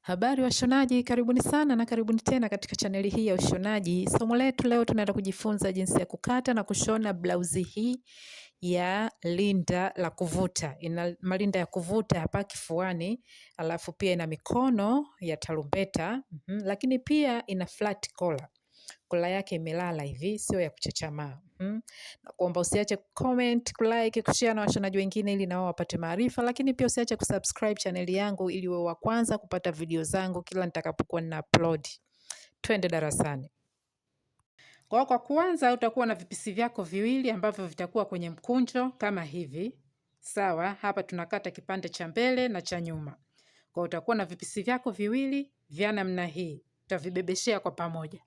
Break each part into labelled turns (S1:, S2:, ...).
S1: Habari washonaji, karibuni sana na karibuni tena katika chaneli hii ya ushonaji. Somo letu leo tunaenda kujifunza jinsi ya kukata na kushona blauzi hii ya linda la kuvuta. Ina malinda ya kuvuta hapa kifuani, alafu pia ina mikono ya tarumbeta, lakini pia ina flat collar. Kola yake imelala hivi, sio ya kuchachamaa. Na kuomba usiache comment, kulike, kushare na washonaji wengine ili nao wapate maarifa, lakini pia usiache kusubscribe channel yangu ili uwe wa kwanza kupata video zangu kila nitakapokuwa nina upload. Twende darasani. Kwa kuanza utakuwa na vipisi vyako viwili ambavyo vitakuwa kwenye mkunjo kama hivi. Sawa, hapa tunakata kipande cha mbele na cha nyuma. Kwa utakuwa na vipisi vyako viwili vya namna hii. Utavibebeshea kwa pamoja.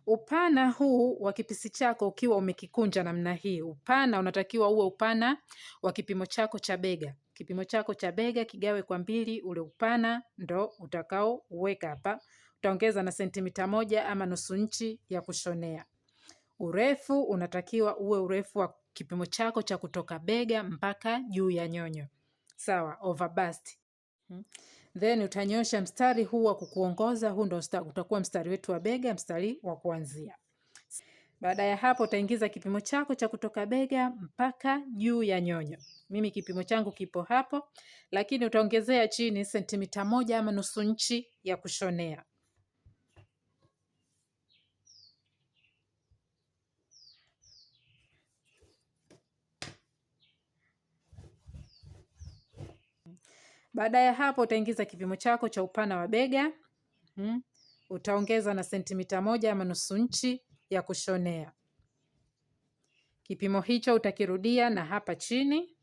S1: Upana huu wa kipisi chako ukiwa umekikunja namna hii, upana unatakiwa uwe upana wa kipimo chako cha bega. Kipimo chako cha bega kigawe kwa 2, ule upana ndo utakao uweka hapa. Utaongeza na sentimita 1 ama nusu inchi ya kushonea. Urefu unatakiwa uwe urefu wa kipimo chako cha kutoka bega mpaka juu ya nyonyo. Sawa, over bust. Then utanyosha mstari huu wa kukuongoza, huu ndo utakuwa mstari wetu wa bega, mstari wa kuanzia. Baada ya hapo utaingiza kipimo chako cha kutoka bega mpaka juu ya nyonyo. Mimi kipimo changu kipo hapo, lakini utaongezea chini sentimita 1 ama nusu inchi ya kushonea. Baada ya hapo utaingiza kipimo chako cha upana wa bega. Utaongeza na sentimita 1 ama nusu inchi ya kushonea. Kipimo hicho utakirudia na hapa chini.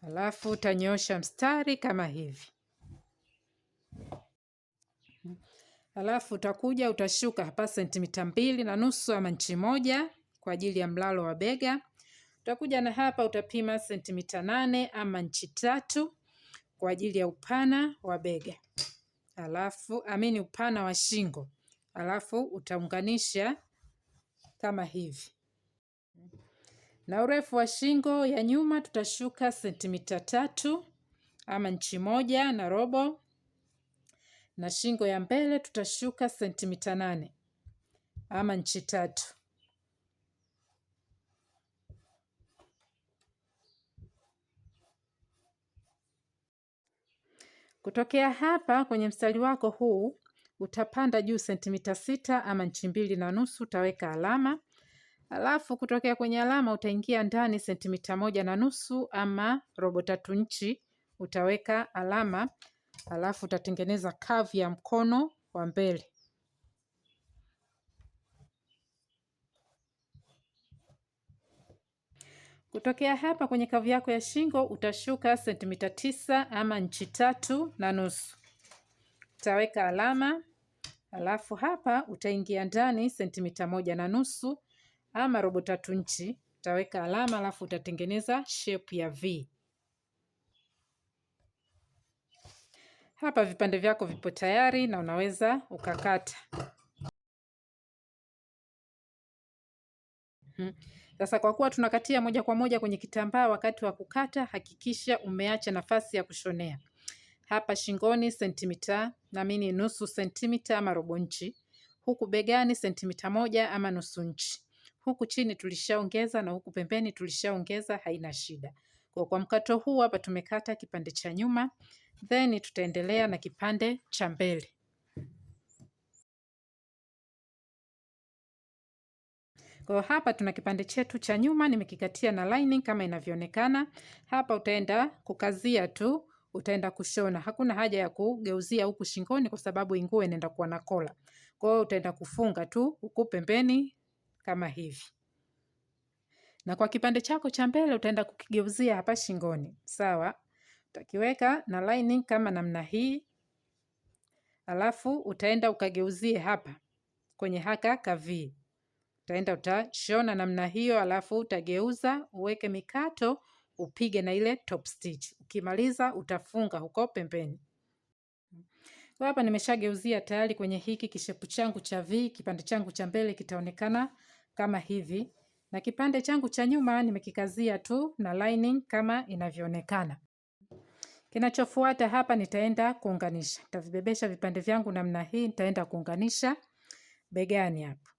S1: Alafu utanyosha mstari kama hivi. Alafu utakuja utashuka hapa sentimita 2 na nusu ama inchi 1 kwa ajili ya mlalo wa bega. Utakuja na hapa utapima sentimita 8 ama inchi 3 kwa ajili ya upana wa bega. Alafu upana wa shingo. Alafu utaunganisha kama hivi. Na urefu wa shingo ya nyuma tutashuka sentimita 3 ama inchi 1 na robo. Na shingo ya mbele tutashuka sentimita 8 ama inchi 3. Kutokea hapa kwenye mstari wako huu, utapanda juu sentimita 6 ama inchi 2 na nusu, utaweka alama. Alafu kutokea kwenye alama utaingia ndani sentimita 1 na nusu ama robo 3 inchi, utaweka alama. Alafu utatengeneza curve ya mkono wa mbele. Kutokea hapa kwenye kavu yako ya shingo utashuka sentimita 9 ama inchi 3 na nusu. Utaweka alama. Alafu hapa utaingia ndani sentimita 1 na nusu ama robo 3 inchi. Utaweka alama alafu utatengeneza shape ya V. Hapa vipande vyako vipo tayari na unaweza ukakata. Sasa kwa kuwa tunakatia moja kwa moja kwenye kitambaa, wakati wa kukata hakikisha umeacha nafasi ya kushonea. Hapa shingoni sentimita nusu sentimita ama robo inchi. Huku begani sentimita 1 ama nusu inchi. Huku chini tulishaongeza na huku pembeni tulishaongeza, haina shida. Kwa mkato huu hapa tumekata kipande cha nyuma, then tutaendelea na kipande cha mbele. Kwa hapa tuna kipande chetu cha nyuma nimekikatia na lining kama inavyoonekana. Hapa utaenda kukazia tu, utaenda kushona. Hakuna haja ya kugeuzia huku shingoni kwa sababu nguo inaenda kuwa na kola. Kwa hiyo utaenda kufunga tu huku pembeni kama hivi. Na kwa kipande chako cha mbele utaenda kukigeuzia hapa shingoni. Sawa? Utakiweka na lining kama namna hii. Alafu utaenda ukageuzie hapa kwenye haka kavi. Utaenda utashona namna hiyo, alafu utageuza, uweke mikato, upige na ile top stitch. Ukimaliza utafunga huko pembeni. Kwa hapa nimeshageuzia tayari kwenye hiki kishepu changu cha V, kipande changu cha mbele kitaonekana kama hivi. Na kipande changu cha nyuma nimekikazia tu na lining kama inavyoonekana. Kinachofuata hapa nitaenda kuunganisha. Nitavibebesha vipande vyangu namna hii, nitaenda kuunganisha begani hapo.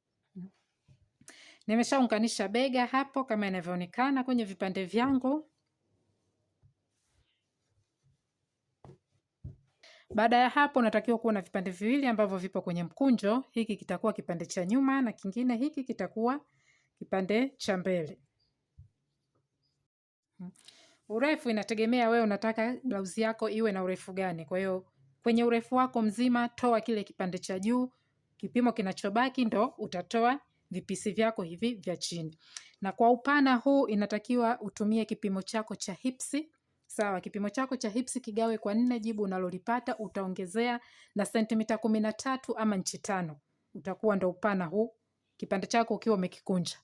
S1: Nimeshaunganisha bega hapo kama inavyoonekana kwenye vipande vyangu. Baada ya hapo unatakiwa kuwa na vipande viwili ambavyo vipo kwenye mkunjo. Hiki kitakuwa kipande cha nyuma na kingine hiki kitakuwa kipande cha mbele. Urefu inategemea wewe unataka blauzi yako iwe na urefu gani. Kwa hiyo kwenye urefu wako mzima toa kile kipande cha juu, kipimo kinachobaki ndo utatoa vipisi vyako hivi vya chini. Na kwa upana huu inatakiwa utumie kipimo chako cha hipsi. Sawa, kipimo chako cha hipsi kigawe kwa 4, jibu unalolipata utaongezea na sentimita 13 ama inchi 5. Utakuwa ndo upana huu kipande chako ukiwa umekikunja.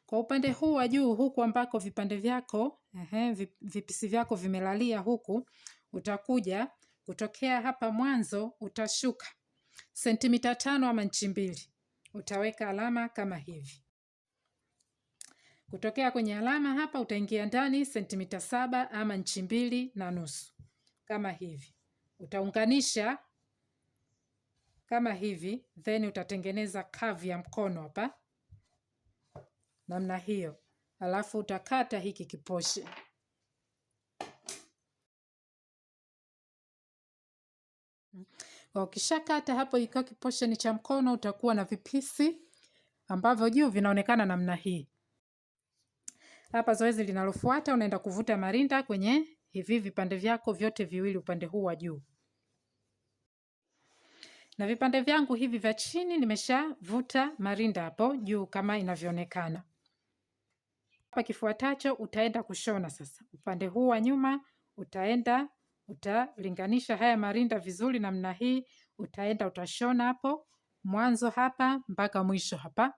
S1: Kwa upande huu wa juu huku ambako vipande vyako, vipisi vyako vimelalia huku, utakuja kutokea hapa mwanzo utashuka sentimita 5 ama inchi 2. Utaweka alama kama hivi. Kutokea kwenye alama hapa utaingia ndani sentimita 7 ama inchi 2.5 kama hivi. Utaunganisha kama hivi, then utatengeneza curve ya mkono hapa namna hiyo. Alafu utakata hiki kiposhe. Ukishakata hapo ikawa kiposhe ni cha mkono, utakuwa na vipisi ambavyo juu vinaonekana namna hii. Hapa zoezi linalofuata unaenda kuvuta marinda kwenye hivi vipande vyako vyote viwili upande huu wa juu. Na vipande vyangu hivi vya chini nimeshavuta marinda hapo juu kama inavyoonekana. Hapa kifuatacho utaenda kushona sasa. Upande huu wa nyuma utalinganisha haya marinda vizuri namna hii, utaenda utashona hapo mwanzo hapa mpaka mwisho hapa.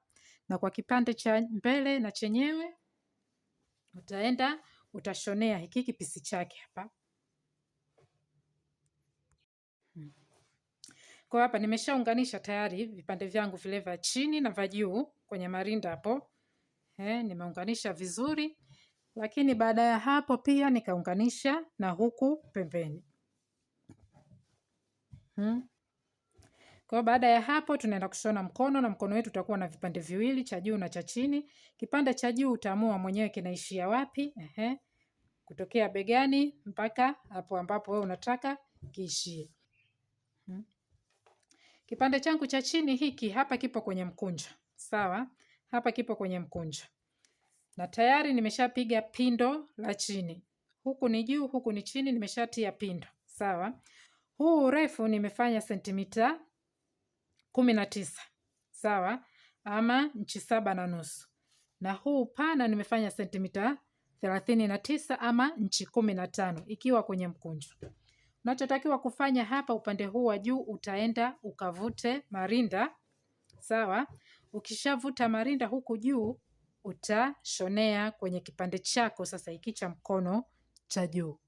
S1: Na kwa kipande cha mbele na chenyewe utaenda utashonea hiki kipisi chake hapa. Kwa hapa nimeshaunganisha tayari vipande vyangu vile vya chini na vya juu kwenye marinda hapo. Nimeunganisha vizuri, lakini baada ya hapo pia nikaunganisha na huku pembeni. Kwa baada ya hapo tunaenda kushona mkono, na mkono wetu utakuwa na vipande viwili, cha juu na cha chini. Kipande cha juu utaamua mwenyewe kinaishia wapi. Kutokea begani mpaka hapo ambapo wewe unataka kiishie. Kipande changu cha chini hiki hapa kipo kwenye mkunjo. Sawa? Hapa kipo kwenye mkunjo. Na tayari nimeshapiga pindo la chini. Huku ni juu, huku ni chini, nimeshatia pindo. Sawa? Huu urefu nimefanya sentimita 19. Sawa? Ama inchi 7.5. Na huu upana nimefanya sentimita 39 ama inchi 15 ikiwa kwenye mkunjo. Unachotakiwa kufanya hapa upande huu wa juu utaenda ukavute marinda. Sawa? Ukishavuta marinda huku juu utashonea kwenye kipande chako sasa hiki cha mkono cha juu.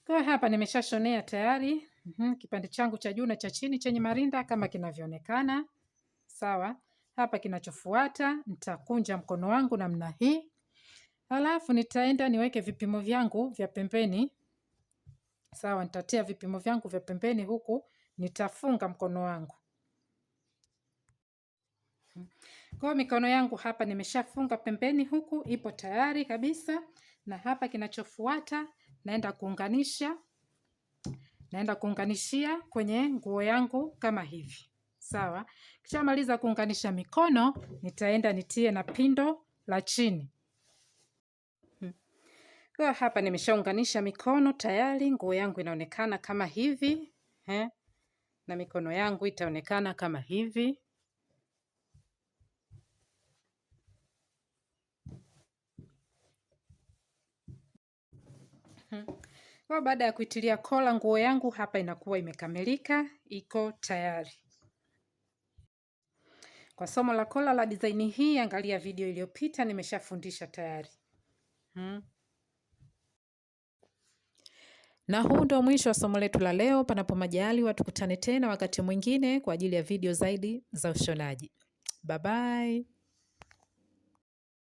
S1: Kwa hapa nimeshashonea tayari kipande changu cha juu na cha chini chenye marinda kama kinavyoonekana. Sawa? Hapa kinachofuata nitakunja mkono wangu namna hii. Halafu nitaenda niweke vipimo vyangu vya pembeni. Sawa, nitatia vipimo vyangu vya pembeni huku nitafunga mkono wangu. Kwa mikono yangu hapa nimeshafunga pembeni huku ipo tayari kabisa, na hapa kinachofuata naenda kuunganishia kwenye nguo yangu kama hivi. Sawa? Kisha maliza kuunganisha mikono, nitaenda nitie na pindo la chini. Kwa hapa nimeshaunganisha mikono tayari, nguo yangu inaonekana kama hivi, na mikono yangu itaonekana kama hivi. Kwa baada ya kuitilia kola nguo yangu hapa inakuwa imekamilika, iko tayari. Kwa somo la kola la design hii angalia video iliyopita, nimeshafundisha tayari. Na huu ndo mwisho wa somo letu la leo. Panapo majaliwa tukutane tena wakati mwingine kwa ajili ya video zaidi za ushonaji. Bye bye.